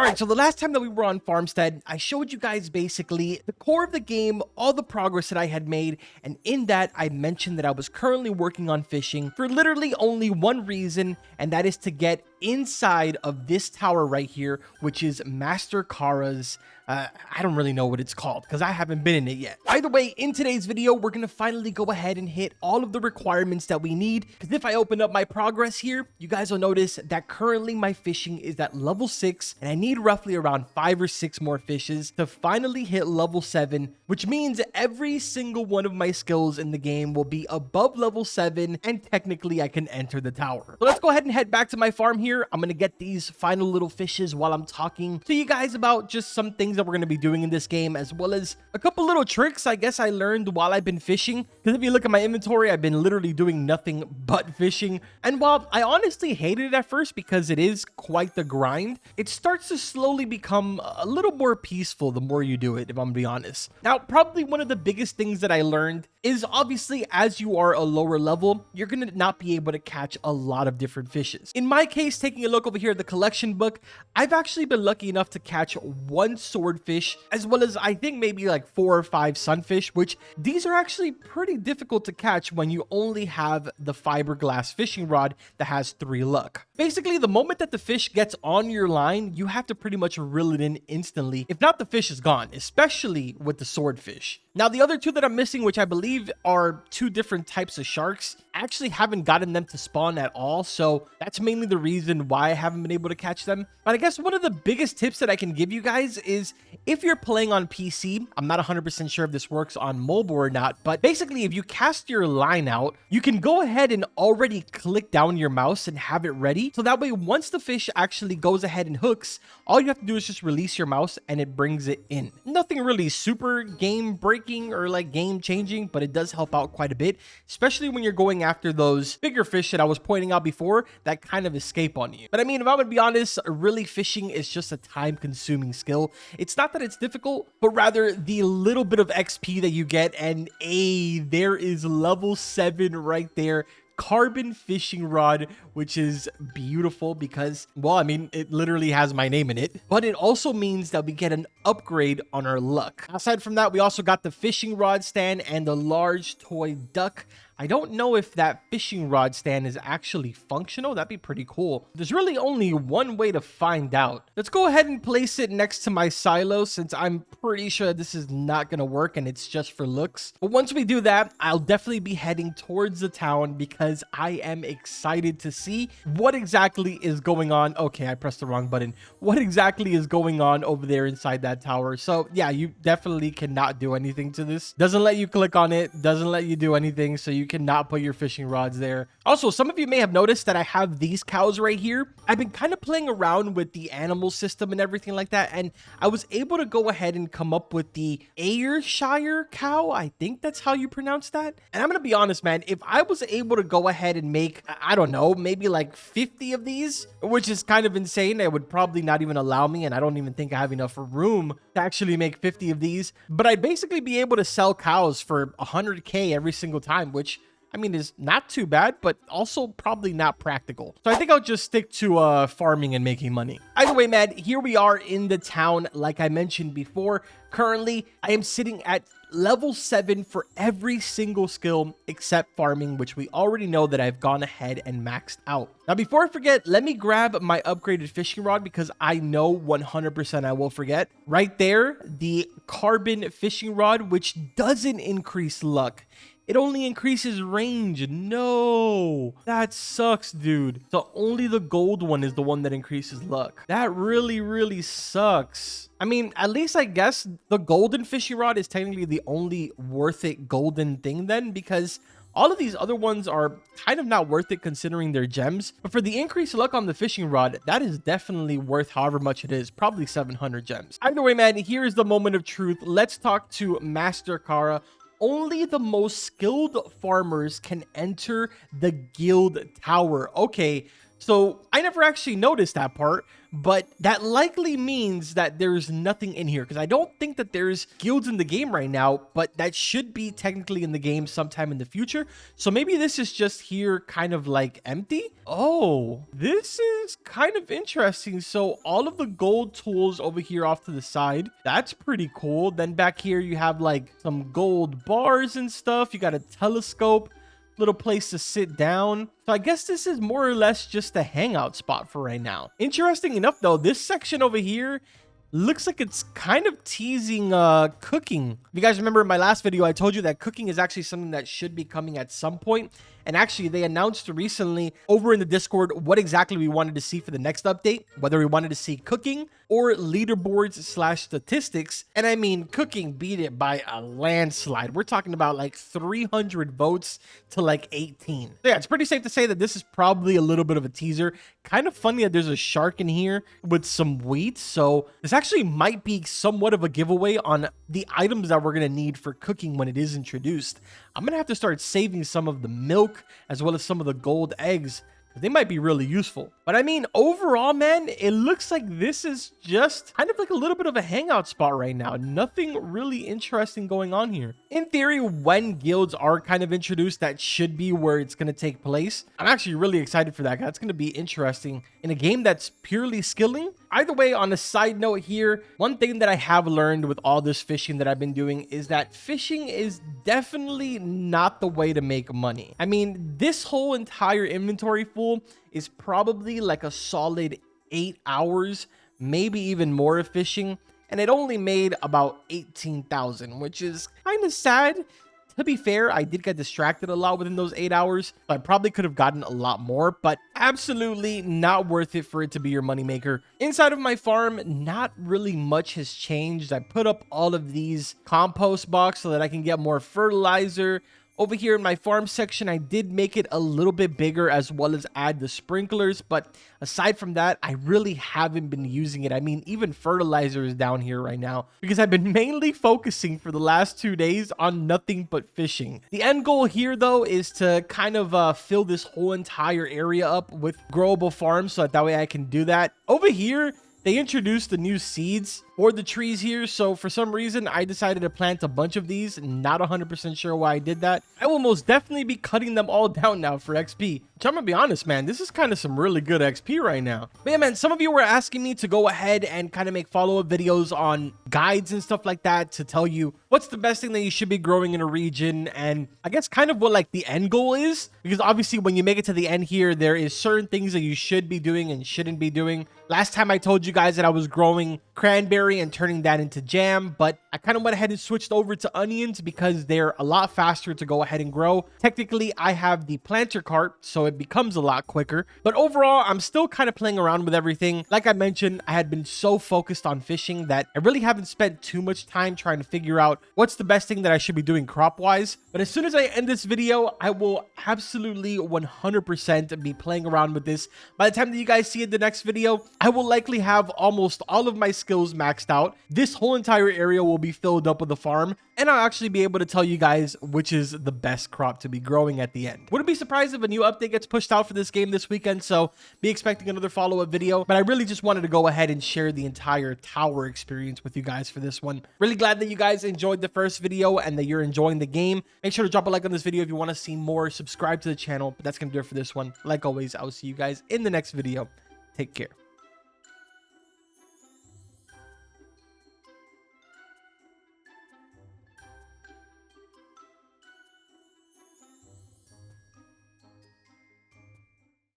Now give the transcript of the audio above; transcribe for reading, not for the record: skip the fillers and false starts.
All right, so the last time that we were on Farmstead, I showed you guys basically the core of the game, all the progress that I had made, and in that I mentioned that I was currently working on fishing for literally only one reason, and that is to get inside of this tower right here, which is Master Kara's I don't really know what it's called because I haven't been in it yet. Either way, in today's video, we're going to finally go ahead and hit all of the requirements that we need. Because if I open up my progress here, you guys will notice that currently my fishing is at level 6 and I need roughly around 5 or 6 more fishes to finally hit level 7, which means every single one of my skills in the game will be above level 7 and technically I can enter the tower. So let's go ahead and head back to my farm here. I'm going to get these final little fishes while I'm talking to you guys about just some things that we're going to be doing in this game, as well as a couple little tricks I guess I learned while I've been fishing. Because if you look at my inventory, I've been literally doing nothing but fishing, and while I honestly hated it at first because it is quite the grind, it starts to slowly become a little more peaceful the more you do it, if I'm gonna be honest. Now, probably one of the biggest things that I learned is obviously as you are a lower level, you're gonna not be able to catch a lot of different fishes. In my case, taking a look over here at the collection book, I've actually been lucky enough to catch one swordfish, as well as I think maybe like 4 or 5 sunfish, which these are actually pretty difficult to catch when you only have the fiberglass fishing rod that has 3 luck. Basically, the moment that the fish gets on your line, you have to pretty much reel it in instantly. If not, the fish is gone, especially with the swordfish. Now, the other 2 that I'm missing, which I believe are 2 different types of sharks, I actually haven't gotten them to spawn at all, so that's mainly the reason why I haven't been able to catch them. But I guess one of the biggest tips that I can give you guys is if you're playing on PC, I'm not 100% sure if this works on mobile or not, but basically if you cast your line out, you can go ahead and already click down your mouse and have it ready. So that way, once the fish actually goes ahead and hooks, all you have to do is just release your mouse and it brings it in. Nothing really super game breaking or like game changing, but it does help out quite a bit, especially when you're going after those bigger fish that I was pointing out before that kind of escape on you. But I mean, if I'm gonna be honest, really fishing is just a time consuming skill. It's not that it's difficult, but rather the little bit of XP that you get, and there is level 7 right there. Carbon fishing rod, which is beautiful because, well, I mean, it literally has my name in it, but it also means that we get an upgrade on our luck. Aside from that, we also got the fishing rod stand and the large toy duck. I don't know if that fishing rod stand is actually functional. That'd be pretty cool. There's really only one way to find out. Let's go ahead and place it next to my silo, since I'm pretty sure that this is not going to work and it's just for looks. But once we do that, I'll definitely be heading towards the town because I am excited to see what exactly is going on. Okay, I pressed the wrong button. What exactly is going on over there inside that tower? So yeah, you definitely cannot do anything to this. Doesn't let you click on it. Doesn't let you do anything. So you cannot put your fishing rods there. Also, some of you may have noticed that I have these cows right here. I've been kind of playing around with the animal system and everything like that, and I was able to go ahead and come up with the Ayrshire cow. I think that's how you pronounce that. And I'm gonna be honest, man, if I was able to go ahead and make, I don't know, maybe like 50 of these, which is kind of insane, it would probably not even allow me, and I don't even think I have enough room to actually make 50 of these, but I'd basically be able to sell cows for 100K every single time, which I mean, is not too bad, but also probably not practical. So I think I'll just stick to farming and making money. Either way, man, here we are in the town. Like I mentioned before, currently I am sitting at level 7 for every single skill except farming, which we already know that I've gone ahead and maxed out. Now, before I forget, let me grab my upgraded fishing rod because I know 100% I will forget. Right there, the carbon fishing rod, which doesn't increase luck. It only increases range. No, that sucks, dude. So only the gold one is the one that increases luck. That really sucks. I mean, at least I guess the golden fishing rod is technically the only worth it golden thing then, because all of these other ones are kind of not worth it considering they're gems. But for the increased luck on the fishing rod, that is definitely worth however much it is, probably 700 gems. Either way, man, here is the moment of truth. Let's talk to Master Kara. Only the most skilled farmers can enter the guild tower. Okay, So I never actually noticed that part, but that likely means that there's nothing in here because I don't think that there's guilds in the game right now, but that should be technically in the game sometime in the future. So maybe this is just here kind of like empty. Oh, this is kind of interesting. So all of the gold tools over here off to the side, that's pretty cool. Then back here you have like some gold bars and stuff. You got a telescope, little place to sit down. So I guess this is more or less just a hangout spot for right now. Interesting enough though, this section over here looks like it's kind of teasing cooking. If you guys remember in my last video, I told you that cooking is actually something that should be coming at some point. And actually, they announced recently over in the Discord what exactly we wanted to see for the next update, whether we wanted to see cooking or leaderboards / statistics. And I mean, cooking beat it by a landslide. We're talking about like 300 votes to like 18. So yeah, it's pretty safe to say that this is probably a little bit of a teaser. Kind of funny that there's a shark in here with some wheat. So this actually might be somewhat of a giveaway on the items that we're going to need for cooking when it is introduced. I'm going to have to start saving some of the milk as well as some of the gold eggs. They might be really useful. But I mean, overall, man, it looks like this is just kind of like a little bit of a hangout spot right now. Nothing really interesting going on here. In theory, when guilds are kind of introduced, that should be where it's going to take place. I'm actually really excited for that. That's going to be interesting in a game that's purely skilling. Either way, on a side note here, one thing that I have learned with all this fishing that I've been doing is that fishing is definitely not the way to make money. I mean, this whole entire inventory full is probably like a solid 8 hours, maybe even more of fishing, and it only made about 18,000, which is kind of sad. To be fair, I did get distracted a lot within those 8 hours. So I probably could have gotten a lot more, but absolutely not worth it for it to be your moneymaker. Inside of my farm, not really much has changed. I put up all of these compost boxes so that I can get more fertilizer. Over here in my farm section, I did make it a little bit bigger as well as add the sprinklers. But aside from that, I really haven't been using it. I mean, even fertilizer is down here right now because I've been mainly focusing for the last 2 days on nothing but fishing. The end goal here, though, is to kind of fill this whole entire area up with growable farms so that way I can do that. Over here, they introduced the new seeds for the trees here, so for some reason I decided to plant a bunch of these. Not 100% sure why I did that. I will most definitely be cutting them all down now for XP, which I'm gonna be honest, man, this is kind of some really good XP right now. But yeah, man, some of you were asking me to go ahead and kind of make follow-up videos on guides and stuff like that to tell you what's the best thing that you should be growing in a region, and I guess kind of what like the end goal is, because obviously when you make it to the end here, there is certain things that you should be doing and shouldn't be doing. Last time I told you guys that I was growing cranberry and turning that into jam, but I kind of went ahead and switched over to onions because they're a lot faster to go ahead and grow. Technically, I have the planter cart, so it becomes a lot quicker, but overall, I'm still kind of playing around with everything. Like I mentioned, I had been so focused on fishing that I really haven't spent too much time trying to figure out what's the best thing that I should be doing crop-wise. But as soon as I end this video, I will absolutely 100% be playing around with this. By the time that you guys see it in the next video, I will likely have almost all of my skills maxed out. This whole entire area will be filled up with a farm, and I'll actually be able to tell you guys which is the best crop to be growing at the end. Wouldn't be surprised if a new update gets pushed out for this game this weekend, so be expecting another follow-up video. But I really just wanted to go ahead and share the entire tower experience with you guys for this one. Really glad that you guys enjoyed the first video and that you're enjoying the game. Make sure to drop a like on this video if you want to see more. Subscribe to the channel, but that's gonna do it for this one. Like always, I will see you guys in the next video. Take care.